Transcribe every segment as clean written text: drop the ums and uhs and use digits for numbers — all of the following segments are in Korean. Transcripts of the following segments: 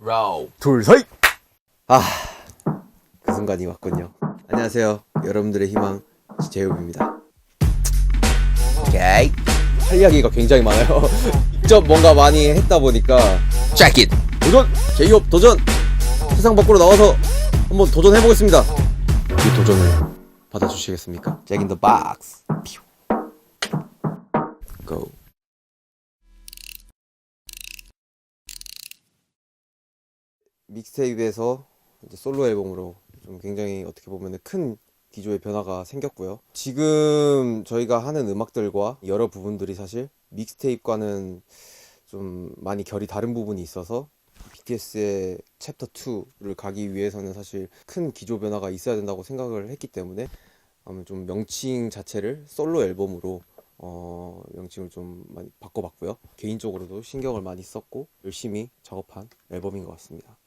라우. 둘, 셋! 아, 그 순간이 왔군요. 안녕하세요. 여러분들의 희망, 제이홉입니다. 오케이. 할 이야기가 굉장히 많아요. 직접 뭔가 많이 했다 보니까. Check it. 도전! 제이홉 도전! 세상 밖으로 나와서 한번 도전해보겠습니다. 이 도전을 받아주시겠습니까? 잭 인 더 박스. 고. 믹스테이프에서 이제 솔로 앨범으로 좀 굉장히 어떻게 보면 큰 기조의 변화가 생겼고요. 지금 저희가 하는 음악들과 여러 부분들이 사실 믹스테이프과는 좀 많이 결이 다른 부분이 있어서 BTS의 챕터 2를 가기 위해서는 사실 큰 기조 변화가 있어야 된다고 생각을 했기 때문에 좀 명칭 자체를 솔로 앨범으로 명칭을 좀 많이 바꿔봤고요. 개인적으로도 신경을 많이 썼고 열심히 작업한 앨범인 것 같습니다.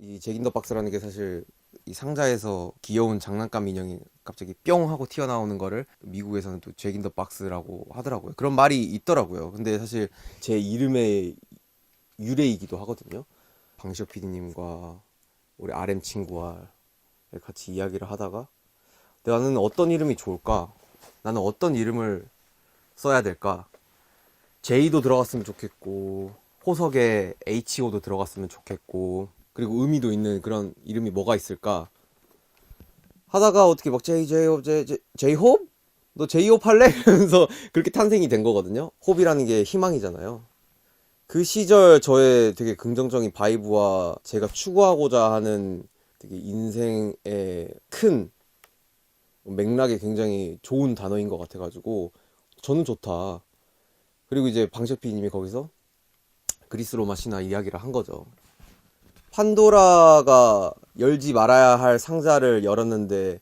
이 잭인더 박스라는 게 사실 이 상자에서 귀여운 장난감 인형이 갑자기 뿅 하고 튀어나오는 거를 미국에서는 또 잭인더 박스라고 하더라고요. 그런 말이 있더라고요. 근데 사실 제 이름의 유래이기도 하거든요. 방시혁 PD님과 우리 RM 친구와 같이 이야기를 하다가 나는 어떤 이름이 좋을까? 나는 어떤 이름을 써야 될까? J도 들어갔으면 좋겠고 호석에 HO도 들어갔으면 좋겠고 그리고 의미도 있는 그런 이름이 뭐가 있을까 하다가 어떻게 막 제이홉? 너 제이홉 할래? 이러면서 그렇게 탄생이 된 거거든요. 홉이라는 게 희망이잖아요. 그 시절 저의 되게 긍정적인 바이브와 제가 추구하고자 하는 되게 인생의 큰 맥락에 굉장히 좋은 단어인 것 같아가지고 저는 좋다. 그리고 이제 방셰피님이 거기서 그리스 로마 신화 이야기를 한 거죠. 판도라가 열지 말아야 할 상자를 열었는데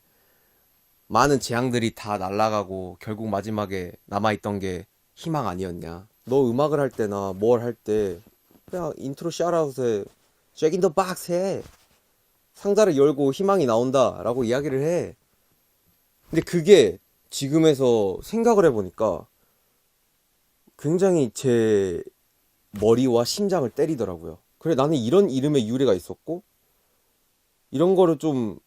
많은 재앙들이 다 날아가고 결국 마지막에 남아있던 게 희망 아니었냐. 너 음악을 할 때나 뭘 할 때 그냥 인트로 샤라웃에 잭 인 더 박스 해. 상자를 열고 희망이 나온다 라고 이야기를 해. 근데 그게 지금에서 생각을 해보니까 굉장히 제 머리와 심장을 때리더라고요. 그래, 나는 이런 이름의 유래가 있었고 이런 거를 좀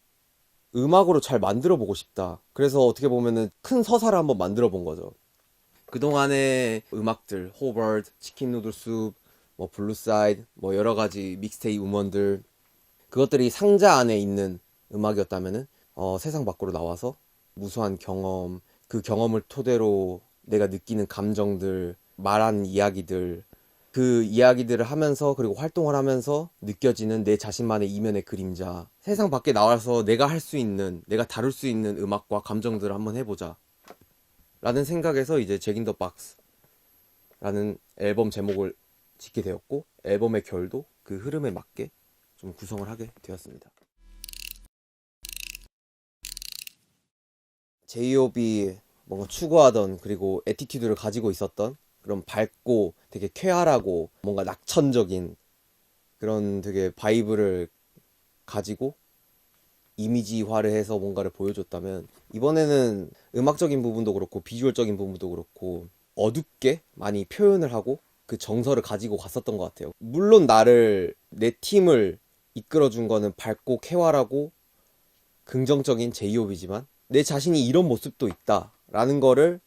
음악으로 잘 만들어 보고 싶다. 그래서 어떻게 보면은 큰 서사를 한번 만들어 본 거죠. 그동안의 음악들, 호버드, 치킨 누들 숲, 뭐 블루사이드, 뭐 여러 가지 믹스테이프 음원들, 그것들이 상자 안에 있는 음악이었다면은 세상 밖으로 나와서 무수한 경험, 그 경험을 토대로 내가 느끼는 감정들, 말한 이야기들, 그 이야기들을 하면서 그리고 활동을 하면서 느껴지는 내 자신만의 이면의 그림자, 세상 밖에 나와서 내가 할 수 있는, 내가 다룰 수 있는 음악과 감정들을 한번 해보자 라는 생각에서 이제 잭 인 더 박스라는 앨범 제목을 짓게 되었고 앨범의 결도 그 흐름에 맞게 좀 구성을 하게 되었습니다. 제이홉이 뭔가 추구하던 그리고 애티튜드를 가지고 있었던 그런 밝고 되게 쾌활하고 뭔가 낙천적인 그런 되게 바이브를 가지고 이미지화를 해서 뭔가를 보여줬다면 이번에는 음악적인 부분도 그렇고 비주얼적인 부분도 그렇고 어둡게 많이 표현을 하고 그 정서를 가지고 갔었던 것 같아요. 물론 내 팀을 이끌어준 거는 밝고 쾌활하고 긍정적인 제이홉이지만 내 자신이 이런 모습도 있다 라는 거를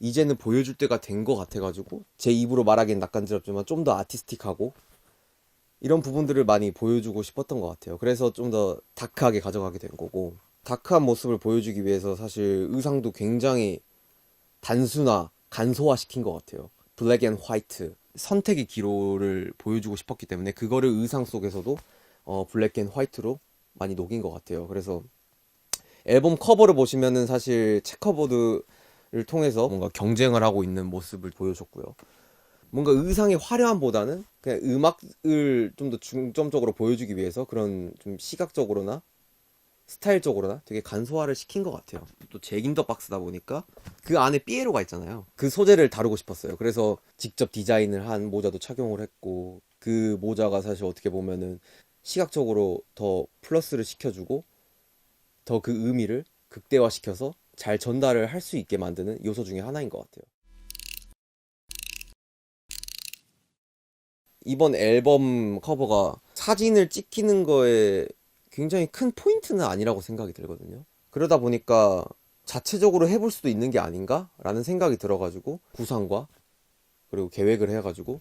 이제는 보여줄 때가 된 것 같아가지고 제 입으로 말하기엔 낯간지럽지만 좀 더 아티스틱하고 이런 부분들을 많이 보여주고 싶었던 것 같아요. 그래서 좀 더 다크하게 가져가게 된 거고 다크한 모습을 보여주기 위해서 사실 의상도 굉장히 단순화, 간소화시킨 것 같아요. 블랙 앤 화이트 선택의 기로를 보여주고 싶었기 때문에 그거를 의상 속에서도 블랙 앤 화이트로 많이 녹인 것 같아요. 그래서 앨범 커버를 보시면은 사실 체커보드를 통해서 뭔가 경쟁을 하고 있는 모습을 보여줬고요. 뭔가 의상의 화려함보다는 그냥 음악을 좀 더 중점적으로 보여주기 위해서 그런 좀 시각적으로나 스타일적으로나 되게 간소화를 시킨 것 같아요. 또 잭 인 더 박스다 보니까 그 안에 삐에로가 있잖아요. 그 소재를 다루고 싶었어요. 그래서 직접 디자인을 한 모자도 착용을 했고 그 모자가 사실 어떻게 보면은 시각적으로 더 플러스를 시켜주고 더 그 의미를 극대화시켜서 잘 전달을 할 수 있게 만드는 요소 중에 하나인 것 같아요. 이번 앨범 커버가 사진을 찍히는 거에 굉장히 큰 포인트는 아니라고 생각이 들거든요. 그러다 보니까 자체적으로 해볼 수도 있는 게 아닌가? 라는 생각이 들어가지고 구상과 그리고 계획을 해가지고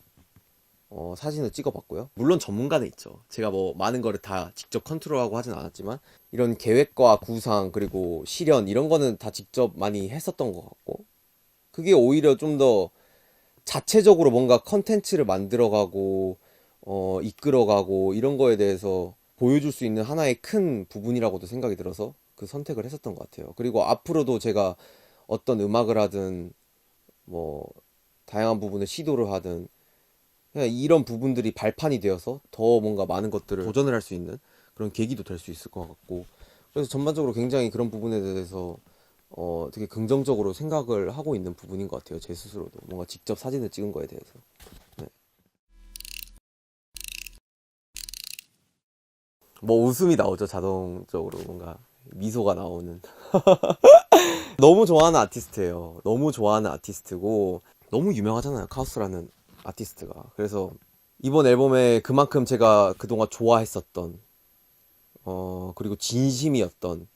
사진을 찍어봤고요. 물론 전문가는 있죠. 제가 뭐 많은 거를 다 직접 컨트롤하고 하진 않았지만 이런 계획과 구상 그리고 실현 이런 거는 다 직접 많이 했었던 것 같고 그게 오히려 좀 더 자체적으로 뭔가 컨텐츠를 만들어가고 이끌어가고 이런 거에 대해서 보여줄 수 있는 하나의 큰 부분이라고도 생각이 들어서 그 선택을 했었던 것 같아요. 그리고 앞으로도 제가 어떤 음악을 하든 뭐 다양한 부분을 시도를 하든 그냥 이런 부분들이 발판이 되어서 더 뭔가 많은 것들을 도전을 할 수 있는 그런 계기도 될 수 있을 것 같고 그래서 전반적으로 굉장히 그런 부분에 대해서 되게 긍정적으로 생각을 하고 있는 부분인 것 같아요. 제 스스로도 뭔가 직접 사진을 찍은 거에 대해서. 네. 뭐 웃음이 나오죠. 자동적으로 뭔가 미소가 나오는. 너무 좋아하는 아티스트예요. 너무 좋아하는 아티스트고 너무 유명하잖아요. 카오스라는 아티스트가. 그래서 이번 앨범에 그만큼 제가 그동안 좋아했었던 그리고 진심이었던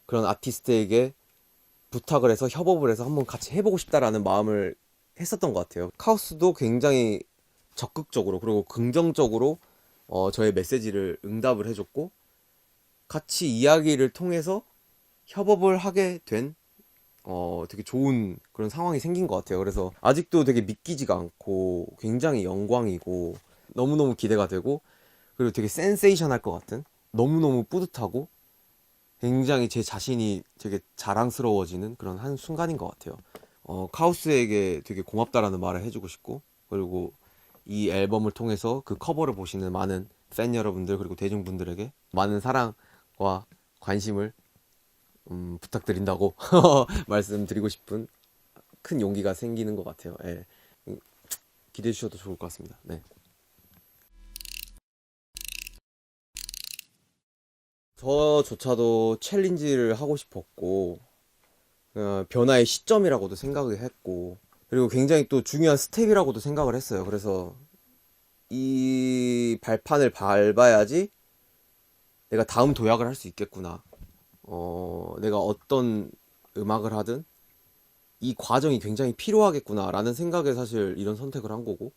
그런 아티스트에게 부탁을 해서 협업을 해서 한번 같이 해보고 싶다라는 마음을 했었던 것 같아요. 카오스도 굉장히 적극적으로 그리고 긍정적으로 저의 메시지를 응답을 해줬고 같이 이야기를 통해서 협업을 하게 된 되게 좋은 그런 상황이 생긴 것 같아요. 그래서 아직도 되게 믿기지가 않고 굉장히 영광이고 너무너무 기대가 되고 그리고 되게 센세이션할 것 같은 너무너무 뿌듯하고 굉장히 제 자신이 되게 자랑스러워지는 그런 한 순간인 것 같아요. 카우스에게 되게 고맙다라는 말을 해주고 싶고 그리고 이 앨범을 통해서 그 커버를 보시는 많은 팬 여러분들 그리고 대중분들에게 많은 사랑과 관심을 부탁드린다고 말씀드리고 싶은 큰 용기가 생기는 것 같아요. 예. 기대해 주셔도 좋을 것 같습니다. 네. 저조차도 챌린지를 하고 싶었고 변화의 시점이라고도 생각을 했고 그리고 굉장히 또 중요한 스텝이라고도 생각을 했어요. 그래서 이 발판을 밟아야지 내가 다음 도약을 할 수 있겠구나. 내가 어떤 음악을 하든 이 과정이 굉장히 필요하겠구나 라는 생각에 사실 이런 선택을 한 거고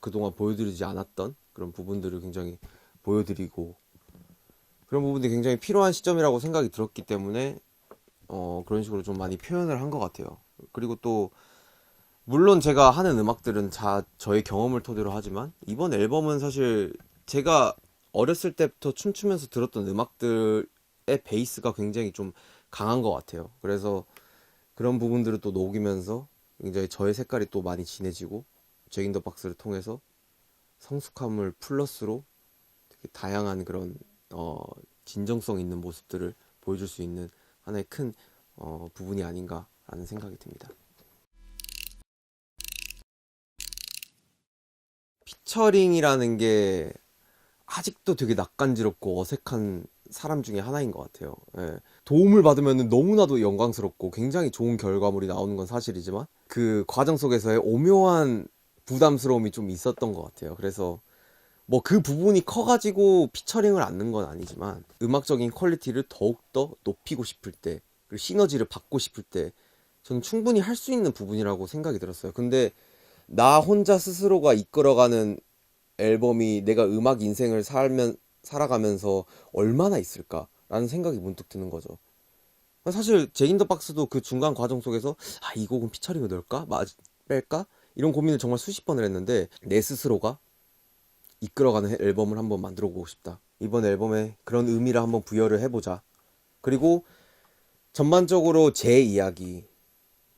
그동안 보여드리지 않았던 그런 부분들을 굉장히 보여드리고 그런 부분들이 굉장히 필요한 시점이라고 생각이 들었기 때문에 그런 식으로 좀 많이 표현을 한 것 같아요. 그리고 또 물론 제가 하는 음악들은 저의 경험을 토대로 하지만 이번 앨범은 사실 제가 어렸을 때부터 춤추면서 들었던 음악들의 베이스가 굉장히 좀 강한 것 같아요. 그래서 그런 부분들을 또 녹이면서 굉장히 저의 색깔이 또 많이 진해지고 잭인 더 박스를 통해서 성숙함을 플러스로 되게 다양한 그런 진정성 있는 모습들을 보여줄 수 있는 하나의 큰 부분이 아닌가라는 생각이 듭니다. 피처링이라는 게 아직도 되게 낯간지럽고 어색한 사람 중에 하나인 것 같아요. 예. 도움을 받으면 너무나도 영광스럽고 굉장히 좋은 결과물이 나오는 건 사실이지만 그 과정 속에서의 오묘한 부담스러움이 좀 있었던 것 같아요. 그래서 뭐 그 부분이 커가지고 피처링을 안 넣은 건 아니지만 음악적인 퀄리티를 더욱더 높이고 싶을 때 그리고 시너지를 받고 싶을 때 저는 충분히 할 수 있는 부분이라고 생각이 들었어요. 근데 나 혼자 스스로가 이끌어가는 앨범이 내가 음악 인생을 살아가면서 얼마나 있을까라는 생각이 문득 드는 거죠. 사실 제인 더 박스도 그 중간 과정 속에서 이 곡은 피처링을 넣을까? 뺄까? 이런 고민을 정말 수십 번을 했는데 내 스스로가 이끌어가는 앨범을 한번 만들어 보고 싶다. 이번 앨범에 그런 의미를 한번 부여를 해보자. 그리고 전반적으로 제 이야기,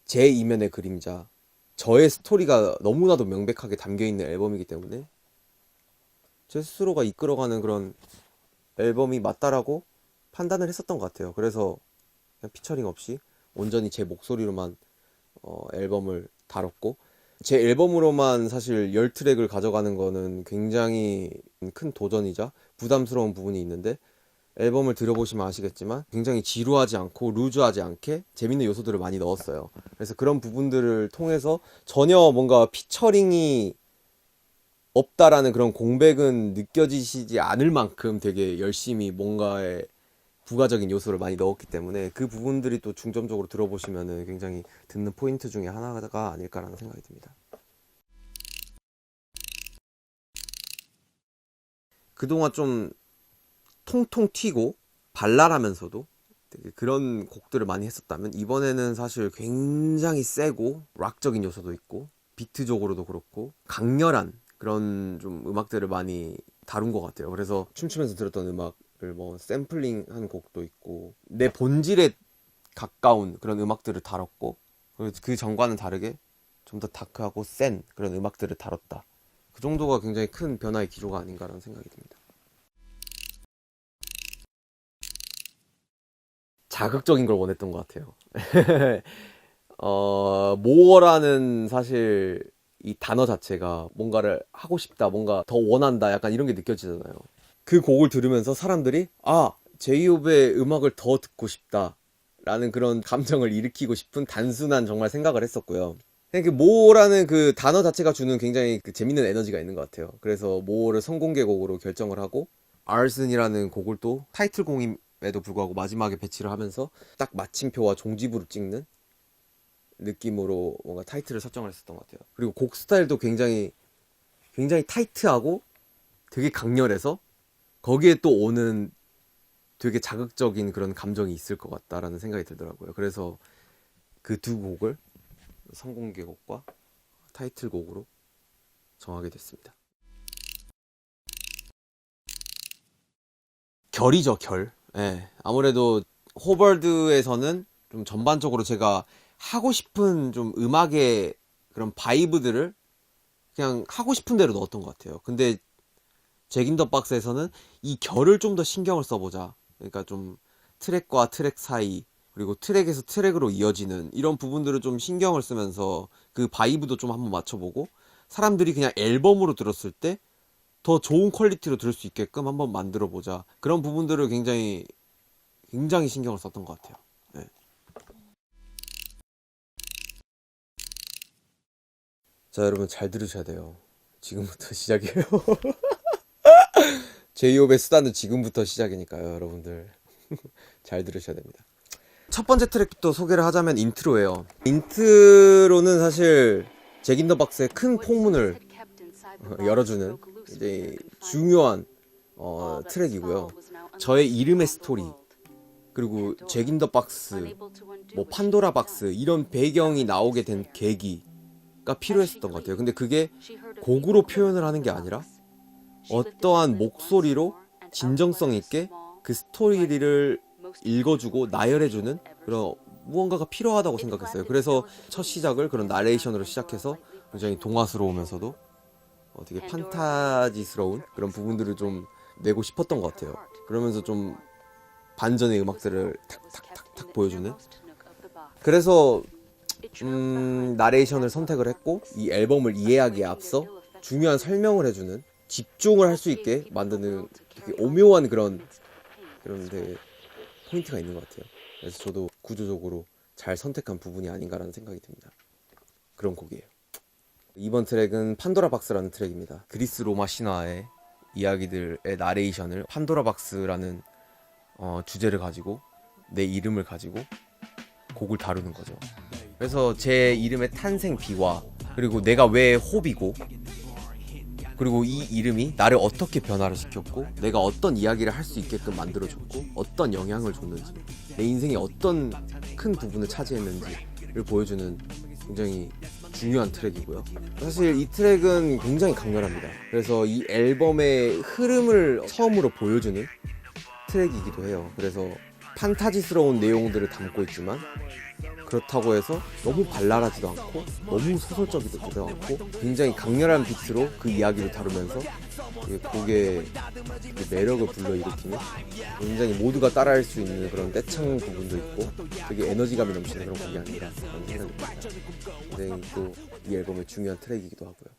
제 이면의 그림자, 저의 스토리가 너무나도 명백하게 담겨있는 앨범이기 때문에 제 스스로가 이끌어가는 그런 앨범이 맞다라고 판단을 했었던 것 같아요. 그래서 그냥 피처링 없이 온전히 제 목소리로만 앨범을 다뤘고 제 앨범으로만 사실 10트랙을 가져가는 거는 굉장히 큰 도전이자 부담스러운 부분이 있는데 앨범을 들어보시면 아시겠지만 굉장히 지루하지 않고 루즈하지 않게 재밌는 요소들을 많이 넣었어요. 그래서 그런 부분들을 통해서 전혀 뭔가 피처링이 없다라는 그런 공백은 느껴지시지 않을 만큼 되게 열심히 뭔가에 부가적인 요소를 많이 넣었기 때문에 그 부분들이 또 중점적으로 들어보시면은 굉장히 듣는 포인트 중에 하나가 아닐까라는 생각이 듭니다. 그동안 좀 통통 튀고 발랄하면서도 되게 그런 곡들을 많이 했었다면 이번에는 사실 굉장히 세고 락적인 요소도 있고 비트적으로도 그렇고 강렬한 그런 좀 음악들을 많이 다룬 것 같아요. 그래서 춤추면서 들었던 음악을 뭐 샘플링한 곡도 있고 내 본질에 가까운 그런 음악들을 다뤘고 그 전과는 다르게 좀 더 다크하고 센 그런 음악들을 다뤘다. 그 정도가 굉장히 큰 변화의 기조가 아닌가라는 생각이 듭니다. 자극적인 걸 원했던 것 같아요. 모어라는 사실 이 단어 자체가 뭔가를 하고 싶다, 뭔가 더 원한다, 약간 이런 게 느껴지잖아요. 그 곡을 들으면서 사람들이 제이홉의 음악을 더 듣고 싶다 라는 그런 감정을 일으키고 싶은 단순한 정말 생각을 했었고요. 그냥 그 모어라는 그 단어 자체가 주는 굉장히 그 재밌는 에너지가 있는 것 같아요. 그래서 모어를 선공개곡으로 결정을 하고 아슨이라는 곡을 또 타이틀곡임에도 불구하고 마지막에 배치를 하면서 딱 마침표와 종지부를 찍는 느낌으로 뭔가 타이틀을 설정을 했었던 것 같아요. 그리고 곡 스타일도 굉장히 타이트하고 되게 강렬해서 거기에 또 오는 되게 자극적인 그런 감정이 있을 것 같다라는 생각이 들더라고요. 그래서 그 두 곡을 선공개곡과 타이틀곡으로 정하게 됐습니다. 결이죠, 결. 예. 아무래도 호벌드에서는 좀 전반적으로 제가 하고 싶은 좀 음악의 그런 바이브들을 그냥 하고 싶은 대로 넣었던 것 같아요. 근데 잭 인 더 박스에서는 이 결을 좀 더 신경을 써보자. 그러니까 좀 트랙과 트랙 사이, 그리고 트랙에서 트랙으로 이어지는 이런 부분들을 좀 신경을 쓰면서 그 바이브도 좀 한번 맞춰보고 사람들이 그냥 앨범으로 들었을 때 더 좋은 퀄리티로 들을 수 있게끔 한번 만들어보자. 그런 부분들을 굉장히 신경을 썼던 것 같아요. 네. 자, 여러분 잘 들으셔야 돼요. 지금부터 시작이에요. 제이홉의 수단은 지금부터 시작이니까요, 여러분들. 잘 들으셔야 됩니다. 첫 번째 트랙부터 소개를 하자면 인트로예요. 인트로는 사실 잭 인 더 박스의 큰 폭문을 열어주는 이제 중요한 트랙이고요. 저의 이름의 스토리, 그리고 잭 인 더 박스, 뭐 판도라 박스 이런 배경이 나오게 된 계기가 필요했었던 것 같아요. 근데 그게 곡으로 표현을 하는 게 아니라 어떠한 목소리로 진정성 있게 그 스토리를 읽어주고 나열해주는 그런 무언가가 필요하다고 생각했어요. 그래서 첫 시작을 그런 나레이션으로 시작해서 굉장히 동화스러우면서도 되게 판타지스러운 그런 부분들을 좀 내고 싶었던 것 같아요. 그러면서 좀 반전의 음악들을 탁탁탁탁 보여주는. 그래서 나레이션을 선택을 했고 이 앨범을 이해하기에 앞서 중요한 설명을 해주는, 집중을 할 수 있게 만드는 되게 오묘한 그런 되게 포인트가 있는 것 같아요. 그래서 저도 구조적으로 잘 선택한 부분이 아닌가라는 생각이 듭니다. 그런 곡이에요. 이번 트랙은 판도라 박스라는 트랙입니다. 그리스 로마 신화의 이야기들의 나레이션을 판도라 박스라는 주제를 가지고 내 이름을 가지고 곡을 다루는 거죠. 그래서 제 이름의 탄생 비화, 그리고 내가 왜 호비고, 그리고 이 이름이 나를 어떻게 변화를 시켰고 내가 어떤 이야기를 할 수 있게끔 만들어줬고 어떤 영향을 줬는지, 내 인생에 어떤 큰 부분을 차지했는지를 보여주는 굉장히 중요한 트랙이고요. 사실 이 트랙은 굉장히 강렬합니다. 그래서 이 앨범의 흐름을 처음으로 보여주는 트랙이기도 해요. 그래서 판타지스러운 내용들을 담고 있지만 그렇다고 해서 너무 발랄하지도 않고 너무 소설적이지도 않고 굉장히 강렬한 비트로 그 이야기를 다루면서 곡의 매력을 불러일으키는, 굉장히 모두가 따라할 수 있는 그런 떼창 부분도 있고 되게 에너지감이 넘치는 그런 곡이 아닌가 라는 생각이 듭니다. 굉장히 또 이 앨범의 중요한 트랙이기도 하고요.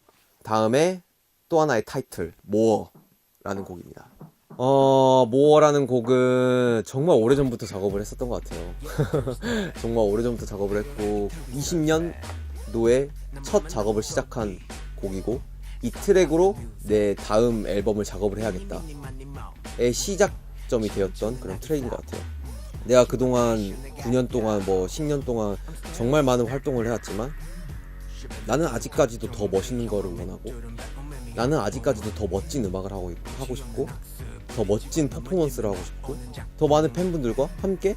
다음에 또 하나의 타이틀, 모어라는 곡입니다. 모어라는 곡은 정말 오래전부터 작업을 했었던 것 같아요. 정말 오래전부터 작업을 했고 20년도에 첫 작업을 시작한 곡이고 이 트랙으로 내 다음 앨범을 작업을 해야겠다의 시작점이 되었던 그런 트랙인 것 같아요. 내가 그동안 9년 동안 10년 동안 정말 많은 활동을 해왔지만 나는 아직까지도 더 멋있는 거를 원하고, 나는 아직까지도 더 멋진 음악을 하고 싶고, 더 멋진 퍼포먼스를 하고 싶고, 더 많은 팬분들과 함께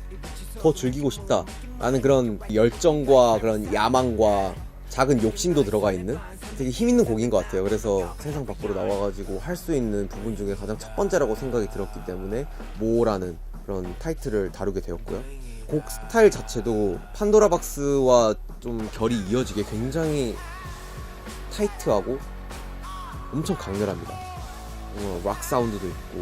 더 즐기고 싶다 라는 그런 열정과 그런 야망과 작은 욕심도 들어가 있는 되게 힘있는 곡인 것 같아요. 그래서 세상 밖으로 나와가지고 할 수 있는 부분 중에 가장 첫 번째라고 생각이 들었기 때문에 모라는 그런 타이틀을 다루게 되었고요. 곡 스타일 자체도 판도라 박스와 좀 결이 이어지게 굉장히 타이트하고 엄청 강렬합니다. 락 사운드도 있고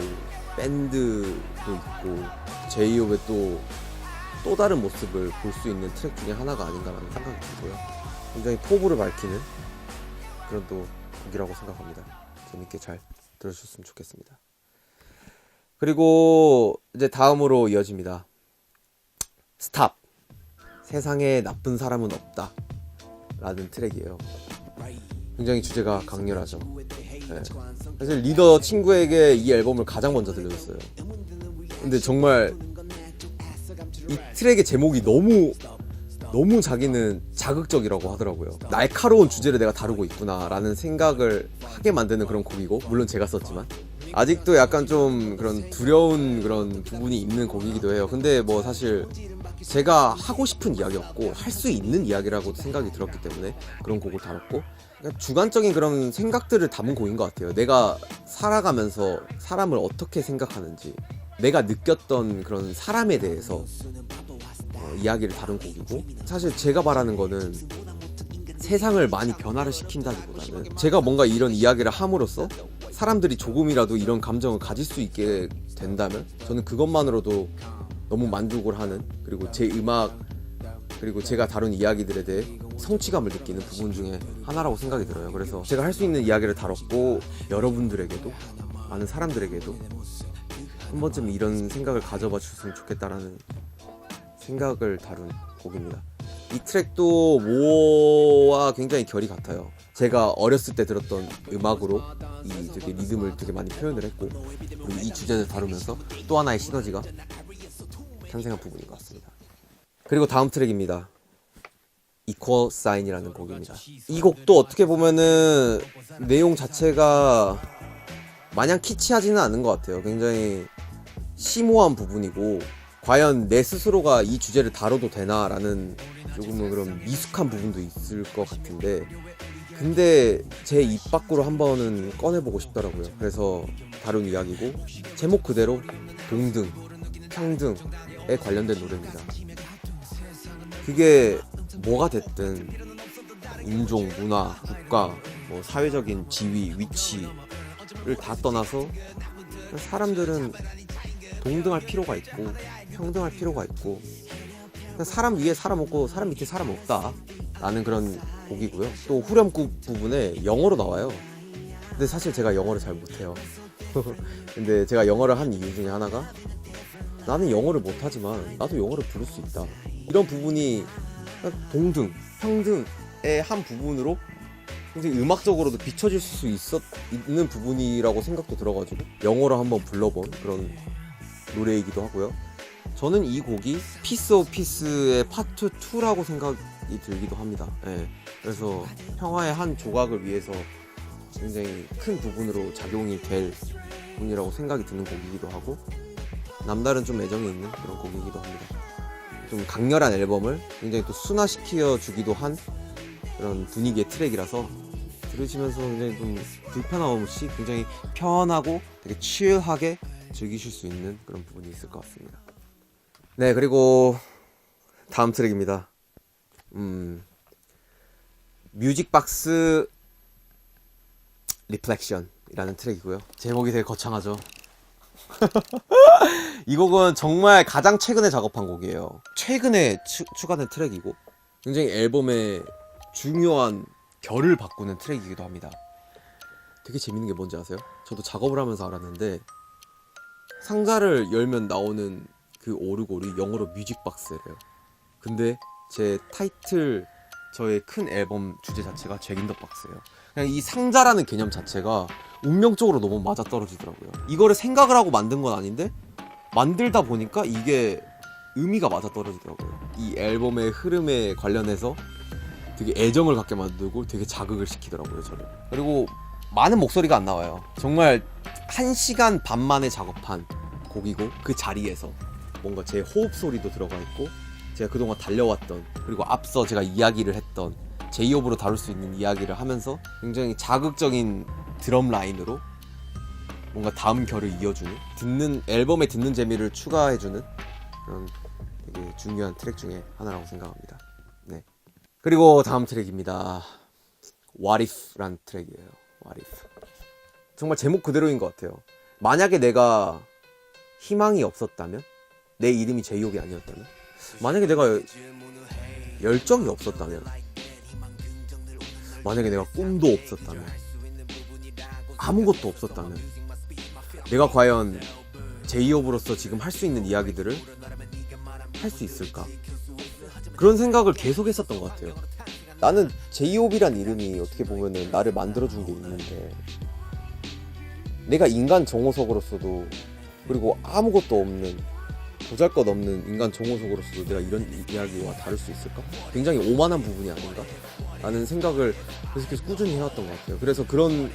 밴드도 있고 제이홉의 또 다른 모습을 볼 수 있는 트랙 중에 하나가 아닌가라는 생각이 들고요. 굉장히 포부를 밝히는 그런 또 곡이라고 생각합니다. 재밌게 잘 들어주셨으면 좋겠습니다. 그리고 이제 다음으로 이어집니다. 스탑. 세상에 나쁜 사람은 없다 라는 트랙이에요. 굉장히 주제가 강렬하죠. 네. 사실 리더 친구에게 이 앨범을 가장 먼저 들려줬어요. 근데 정말 이 트랙의 제목이 너무 자기는 자극적이라고 하더라고요. 날카로운 주제를 내가 다루고 있구나 라는 생각을 하게 만드는 그런 곡이고, 물론 제가 썼지만 아직도 약간 좀 그런 두려운 그런 부분이 있는 곡이기도 해요. 근데 사실 제가 하고 싶은 이야기였고 할 수 있는 이야기라고 생각이 들었기 때문에 그런 곡을 다뤘고, 주관적인 그런 생각들을 담은 곡인 것 같아요. 내가 살아가면서 사람을 어떻게 생각하는지, 내가 느꼈던 그런 사람에 대해서 이야기를 다룬 곡이고, 사실 제가 바라는 거는 세상을 많이 변화를 시킨다기보다는 제가 뭔가 이런 이야기를 함으로써 사람들이 조금이라도 이런 감정을 가질 수 있게 된다면 저는 그것만으로도 너무 만족을 하는, 그리고 제 음악 그리고 제가 다룬 이야기들에 대해 성취감을 느끼는 부분 중에 하나라고 생각이 들어요. 그래서 제가 할 수 있는 이야기를 다뤘고, 여러분들에게도, 많은 사람들에게도 한 번쯤 이런 생각을 가져봐 주셨으면 좋겠다라는 생각을 다룬 곡입니다. 이 트랙도 모와 굉장히 결이 같아요. 제가 어렸을 때 들었던 음악으로 이 되게 리듬을 되게 많이 표현을 했고, 그리고 이 주제를 다루면서 또 하나의 시너지가 탄생한 부분인 것 같습니다. 그리고 다음 트랙입니다. Equal Sign이라는 곡입니다. 이 곡도 어떻게 보면은 내용 자체가 마냥 키치하지는 않은 것 같아요. 굉장히 심오한 부분이고, 과연 내 스스로가 이 주제를 다뤄도 되나라는 조금은 그런 미숙한 부분도 있을 것 같은데, 근데 제 입 밖으로 한 번은 꺼내보고 싶더라고요. 그래서 다룬 이야기고, 제목 그대로 동등, 평등에 관련된 노래입니다. 그게 뭐가 됐든 인종, 문화, 국가, 사회적인 지위, 위치를 다 떠나서 사람들은 동등할 필요가 있고 평등할 필요가 있고, 사람 위에 사람 없고 사람 밑에 사람 없다 라는 그런 곡이고요. 또 후렴구 부분에 영어로 나와요. 근데 사실 제가 영어를 잘 못해요. 근데 제가 영어를 한 이유 중에 하나가, 나는 영어를 못하지만 나도 영어를 부를 수 있다, 이런 부분이 동등, 평등의 한 부분으로 굉장히 음악적으로도 비춰질 수 있는 부분이라고 생각도 들어가지고 영어로 한번 불러본 그런 노래이기도 하고요. 저는 이 곡이 피스 오브 피스의 파트 2라고 생각이 들기도 합니다. 네. 그래서 평화의 한 조각을 위해서 굉장히 큰 부분으로 작용이 될 부분이라고 생각이 드는 곡이기도 하고, 남다른 좀 애정이 있는 그런 곡이기도 합니다. 좀 강렬한 앨범을 굉장히 또 순화시켜 주기도 한 그런 분위기의 트랙이라서 들으시면서 굉장히 좀 불편함 없이 굉장히 편하고 되게 칠하게 즐기실 수 있는 그런 부분이 있을 것 같습니다. 네, 그리고 다음 트랙입니다. 뮤직박스 리플렉션이라는 트랙이고요. 제목이 되게 거창하죠. 이 곡은 정말 가장 최근에 작업한 곡이에요. 최근에 추가된 트랙이고, 굉장히 앨범의 중요한 결을 바꾸는 트랙이기도 합니다. 되게 재밌는 게 뭔지 아세요? 저도 작업을 하면서 알았는데, 상자를 열면 나오는 그 오르골이 영어로 뮤직박스래요. 근데 제 타이틀, 저의 큰 앨범 주제 자체가 잭 인 더 박스예요. 그냥 이 상자라는 개념 자체가 운명적으로 너무 맞아떨어지더라고요. 이거를 생각을 하고 만든 건 아닌데 만들다 보니까 이게 의미가 맞아떨어지더라고요. 이 앨범의 흐름에 관련해서 되게 애정을 갖게 만들고 되게 자극을 시키더라고요, 저를. 그리고 많은 목소리가 안 나와요. 정말 1시간 반 만에 작업한 곡이고, 그 자리에서 뭔가 제 호흡 소리도 들어가 있고, 제가 그동안 달려왔던, 그리고 앞서 제가 이야기를 했던 제이홉으로 다룰 수 있는 이야기를 하면서 굉장히 자극적인 드럼 라인으로 뭔가 다음 결을 이어주는, 앨범에 듣는 재미를 추가해주는 그런 되게 중요한 트랙 중에 하나라고 생각합니다. 네. 그리고 다음 트랙입니다. What If란 트랙이에요. What If. 정말 제목 그대로인 것 같아요. 만약에 내가 희망이 없었다면, 내 이름이 제이홉이 아니었다면, 만약에 내가 열정이 없었다면, 만약에 내가 꿈도 없었다면, 아무것도 없었다면, 내가 과연 제이홉으로서 지금 할 수 있는 이야기들을 할 수 있을까? 그런 생각을 계속 했었던 것 같아요. 나는 제이홉이란 이름이 어떻게 보면은 나를 만들어준 게 있는데, 내가 인간 정호석으로서도, 그리고 아무것도 없는, 보잘것없는 인간 정호석으로서도 내가 이런 이야기와 다룰 수 있을까? 굉장히 오만한 부분이 아닌가? 라는 생각을 계속해서 꾸준히 해왔던 것 같아요. 그래서 그런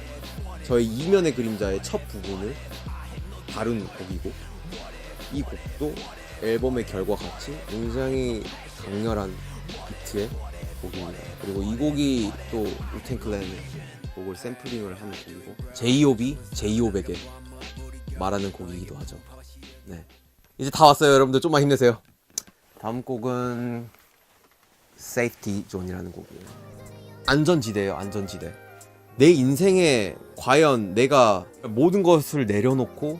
저의 이면의 그림자의 첫 부분을 다룬 곡이고, 이 곡도 앨범의 결과 같이 굉장히 강렬한 비트의 곡입니다. 그리고 이 곡이 또 우텐 클랜의 곡을 샘플링을 하는 곡이고, 제이홉이 제이홉에게 말하는 곡이기도 하죠. 네. 이제 다 왔어요. 여러분들 좀만 힘내세요. 다음 곡은 Safety Zone이라는 곡이에요. 안전지대예요. 안전지대. 내 인생에 과연 내가 모든 것을 내려놓고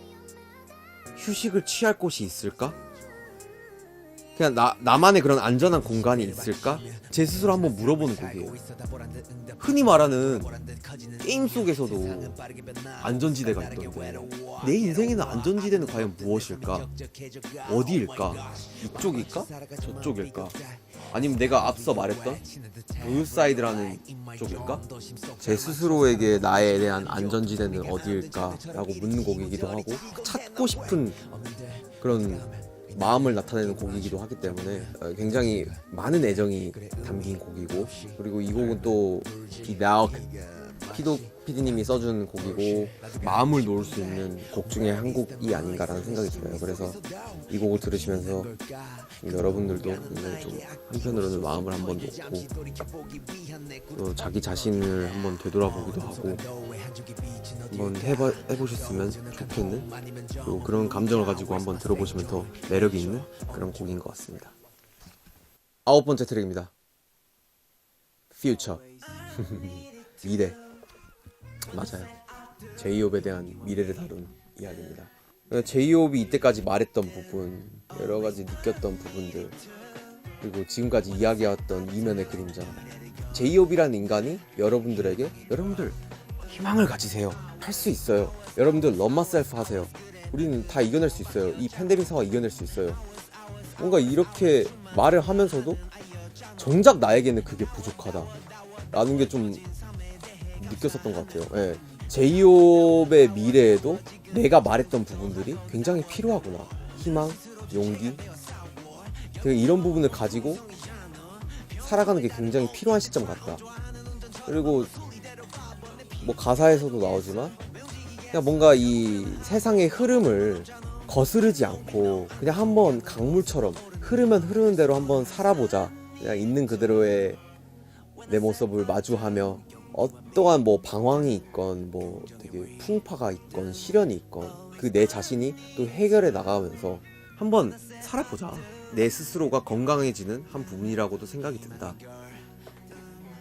휴식을 취할 곳이 있을까? 그냥 나만의 그런 안전한 공간이 있을까? 제 스스로 한번 물어보는 곡이에요. 흔히 말하는 게임 속에서도 안전지대가 있던데, 내 인생에는 안전지대는 과연 무엇일까? 어디일까? 이쪽일까? 저쪽일까? 아니면 내가 앞서 말했던 블루사이드라는 쪽일까? 제 스스로에게 나에 대한 안전지대는 어디일까? 라고 묻는 곡이기도 하고, 찾고 싶은 그런 마음을 나타내는 곡이기도 하기 때문에 굉장히 많은 애정이 담긴 곡이고, 그리고 이 곡은 또 피도 PD님이 써준 곡이고, 마음을 놓을 수 있는 곡 중에 한 곡이 아닌가라는 생각이 들어요. 그래서 이 곡을 들으시면서 여러분들도 굉장히 좀 한편으로는 마음을 한번 놓고 또 자기 자신을 한번 되돌아보기도 하고 한번 해보셨으면 좋겠는, 그리고 그런 감정을 가지고 한번 들어보시면 더 매력이 있는 그런 곡인 것 같습니다. 9번째 트랙입니다. Future. 미래. 맞아요. 제이홉에 대한 미래를 다룬 이야기입니다. 제이홉이 이때까지 말했던 부분, 여러 가지 느꼈던 부분들, 그리고 지금까지 이야기해왔던 이면의 그림자. 제이홉이라는 인간이 여러분들에게, 여러분들 희망을 가지세요. 할 수 있어요. 여러분들 love myself 하세요. 우리는 다 이겨낼 수 있어요. 이 팬데믹 상황 이겨낼 수 있어요. 뭔가 이렇게 말을 하면서도 정작 나에게는 그게 부족하다 라는 게 좀 느꼈었던 것 같아요. 예. 제이홉의 미래에도 내가 말했던 부분들이 굉장히 필요하구나. 희망, 용기, 이런 부분을 가지고 살아가는 게 굉장히 필요한 시점 같다. 그리고 뭐 가사에서도 나오지만 그냥 뭔가 이 세상의 흐름을 거스르지 않고 그냥 한번 강물처럼 흐르면 흐르는 대로 한번 살아보자. 그냥 있는 그대로의 내 모습을 마주하며 어떠한 뭐 방황이 있건 뭐 되게 풍파가 있건 시련이 있건 그 내 자신이 또 해결해 나가면서 한번 살아보자. 내 스스로가 건강해지는 한 부분이라고도 생각이 든다.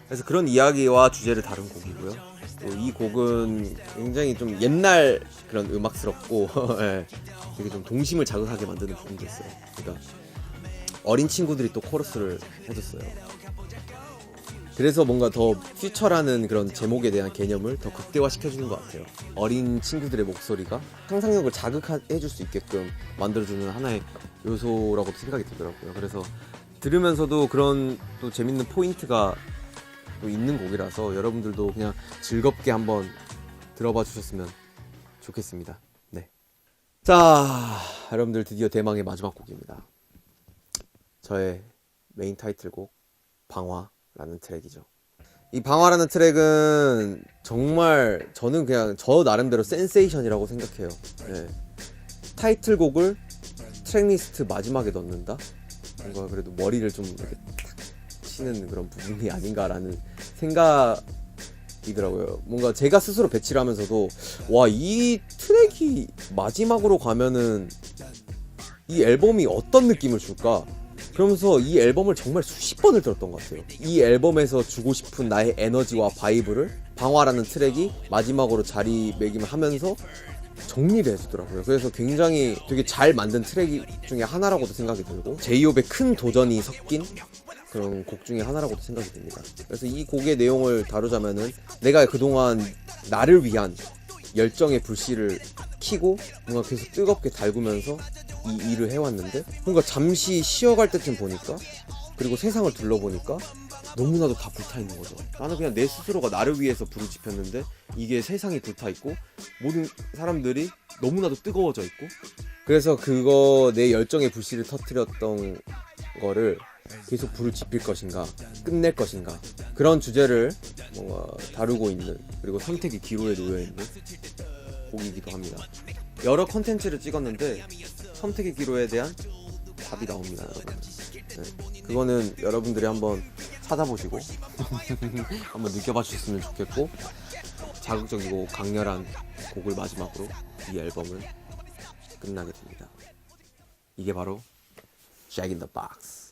그래서 그런 이야기와 주제를 다룬 곡이고요. 또 이 곡은 굉장히 좀 옛날 그런 음악스럽고 예, 되게 좀 동심을 자극하게 만드는 부분도 있어요. 그러니까 어린 친구들이 또 코러스를 해줬어요. 그래서 뭔가 더 퓨처라는 그런 제목에 대한 개념을 더 극대화시켜주는 것 같아요. 어린 친구들의 목소리가 상상력을 자극해줄 수 있게끔 만들어주는 하나의 요소라고 생각이 들더라고요. 그래서 들으면서도 그런 또 재밌는 포인트가 또 있는 곡이라서 여러분들도 그냥 즐겁게 한번 들어봐 주셨으면 좋겠습니다. 네. 자, 여러분들 드디어 대망의 마지막 곡입니다. 저의 메인 타이틀곡 방화라는 트랙이죠. 이 방화라는 트랙은 정말 저는 그냥 저 나름대로 센세이션이라고 생각해요. 네. 타이틀곡을 트랙리스트 마지막에 넣는다? 뭔가 그래도 머리를 좀 이렇게 탁 치는 그런 부분이 아닌가라는 생각이더라고요. 뭔가 제가 스스로 배치를 하면서도 와, 이 트랙이 마지막으로 가면은 이 앨범이 어떤 느낌을 줄까? 그러면서 이 앨범을 정말 수십 번을 들었던 것 같아요. 이 앨범에서 주고 싶은 나의 에너지와 바이브를 방화라는 트랙이 마지막으로 자리매김을 하면서 정리를 해주더라고요. 그래서 굉장히 되게 잘 만든 트랙 중에 하나라고도 생각이 들고 제이홉의 큰 도전이 섞인 그런 곡 중에 하나라고도 생각이 듭니다. 그래서 이 곡의 내용을 다루자면은 내가 그동안 나를 위한 열정의 불씨를 켜고 뭔가 계속 뜨겁게 달구면서 이 일을 해왔는데 뭔가 잠시 쉬어갈 때쯤 보니까 그리고 세상을 둘러보니까 너무나도 다 불타있는 거죠. 나는 그냥 내 스스로가 나를 위해서 불을 지폈는데 이게 세상이 불타있고 모든 사람들이 너무나도 뜨거워져 있고 그래서 그거 내 열정의 불씨를 터뜨렸던 거를 계속 불을 지필 것인가 끝낼 것인가 그런 주제를 뭔가 다루고 있는 그리고 선택의 기로에 놓여있는 곡이기도 합니다. 여러 컨텐츠를 찍었는데 선택의 기로에 대한 답이 나옵니다, 여러분. 네, 그거는 여러분들이 한번 찾아보시고 한번 느껴봐 주셨으면 좋겠고 자극적이고 강렬한 곡을 마지막으로 이 앨범은 끝나게 됩니다. 이게 바로 Jack in the Box.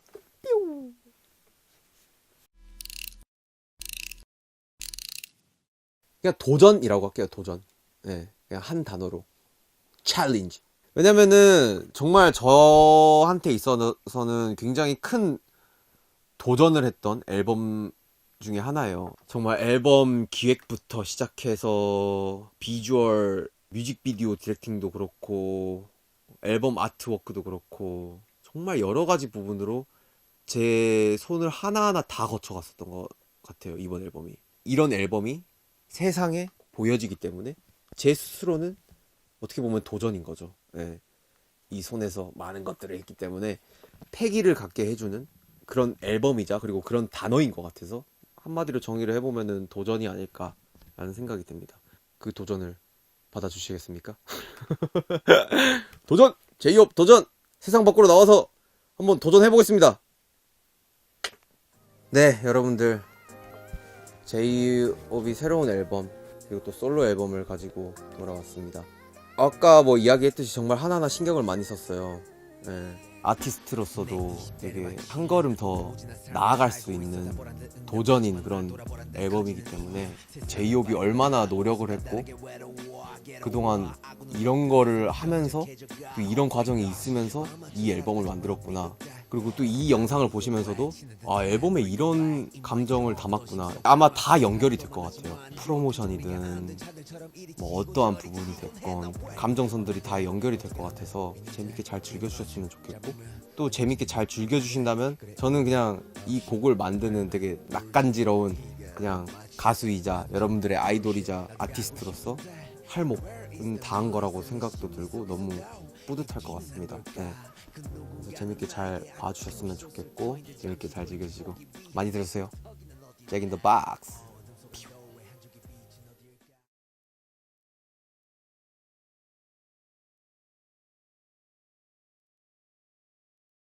그냥 도전이라고 할게요. 도전. 네, 그냥 한 단어로 챌린지. 왜냐면은 정말 저한테 있어서는 굉장히 큰 도전을 했던 앨범 중에 하나예요. 정말 앨범 기획부터 시작해서 비주얼, 뮤직비디오 디렉팅도 그렇고 앨범 아트워크도 그렇고 정말 여러 가지 부분으로 제 손을 하나하나 다 거쳐갔었던 것 같아요. 이번 앨범이. 이런 앨범이 세상에 보여지기 때문에 제 스스로는 어떻게 보면 도전인 거죠. 네. 이 손에서 많은 것들을 했기 때문에 패기를 갖게 해주는 그런 앨범이자 그리고 그런 단어인 것 같아서 한마디로 정의를 해보면은 도전이 아닐까라는 생각이 듭니다. 그 도전을 받아주시겠습니까? 도전! 제이홉 도전! 세상 밖으로 나와서 한번 도전해보겠습니다. 네, 여러분들 제이홉이 새로운 앨범 그리고 또 솔로 앨범을 가지고 돌아왔습니다. 아까 뭐 이야기했듯이 정말 하나하나 신경을 많이 썼어요. 네. 아티스트로서도 되게 한 걸음 더 나아갈 수 있는 도전인 그런 앨범이기 때문에 제이홉이 얼마나 노력을 했고 그동안 이런 거를 하면서 또 이런 과정이 있으면서 이 앨범을 만들었구나. 그리고 또 이 영상을 보시면서도 아, 앨범에 이런 감정을 담았구나. 아마 다 연결이 될 것 같아요. 프로모션이든 뭐 어떠한 부분이 됐건 감정선들이 다 연결이 될 것 같아서 재밌게 잘 즐겨주셨으면 좋겠고 또 재밌게 잘 즐겨주신다면 저는 그냥 이 곡을 만드는 되게 낯간지러운 그냥 가수이자 여러분들의 아이돌이자 아티스트로서 할 목은 다한 거라고 생각도 들고 너무 뿌듯할 것 같습니다. 네. 그래서 재밌게 잘 봐주셨으면 좋겠고 재밌게 잘 즐겨주시고 많이 들으세요. Jack in the Box.